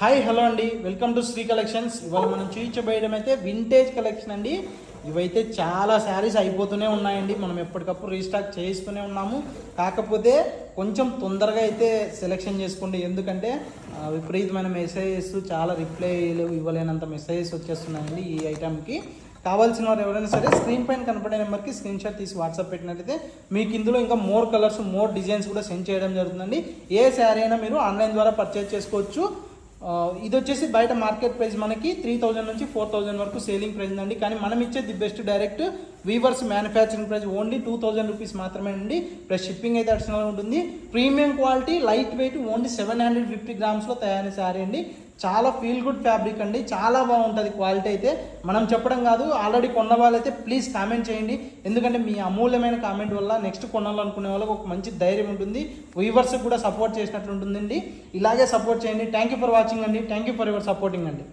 Hi hello అండి, welcome to Shri collections. ఇవాళ మనం చూపించబోయడం అయితే వింటేజ్ కలెక్షన్ అండి. ఇవైతే చాలా శారీస్ అయిపోతూనే ఉన్నాయండి. మనం ఎప్పటికప్పుడు రీస్టాక్ చేయిస్తూనే ఉన్నాము. కాకపోతే కొంచెం తొందరగా అయితే సెలెక్షన్ చేసుకోండి, ఎందుకంటే విపరీతమైన మెసేజెస్, చాలా రిప్లైలు ఇవ్వలేనంత మెసేజెస్ వచ్చేస్తున్నాయండి. ఈ ఐటమ్కి కావాల్సిన వారు ఎవరైనా సరే స్క్రీన్ పైన కనపడే నెంబర్కి స్క్రీన్ షాట్ తీసి వాట్సాప్ పెట్టినట్లయితే మీకు ఇందులో ఇంకా మోర్ కలర్స్, మోర్ డిజైన్స్ కూడా సెండ్ చేయడం జరుగుతుందండి. ఏ శారీ అయినా మీరు ఆన్లైన్ ద్వారా పర్చేజ్ చేసుకోవచ్చు. ఇది వచ్చేసి బయట మార్కెట్ ప్రైస్ మనకి 3000 నుంచి 4000 వరకు సేలింగ్ ప్రైస్ అండి. కానీ మనం ఇచ్చే the best direct weavers manufacturing price only 2000 rupees మాత్రమే అండి. ప్లస్ షిప్పింగ్ అయితే అడిషనల్ ఉంటుంది. Premium quality, light weight, only 750 గ్రామ్స్లో తయారైన శారీ అండి. చాలా ఫీల్ గుడ్ ఫ్యాబ్రిక్ అండి, చాలా బాగుంటుంది క్వాలిటీ అయితే. మనం చెప్పడం కాదు, ఆల్రెడీ కొన్న వాళ్ళైతే ప్లీజ్ కామెంట్ చేయండి, ఎందుకంటే మీ అమూల్యమైన కామెంట్ వల్ల నెక్స్ట్ కొనాలనుకునే వాళ్ళకి ఒక మంచి ధైర్యం ఉంటుంది, వ్యూవర్స్కి కూడా సపోర్ట్ చేసినట్లు ఉంటుందండి. ఇలాగే సపోర్ట్ చేయండి. థ్యాంక్ యూ ఫర్ వాచింగ్ అండి. Thank you for your supporting అండి.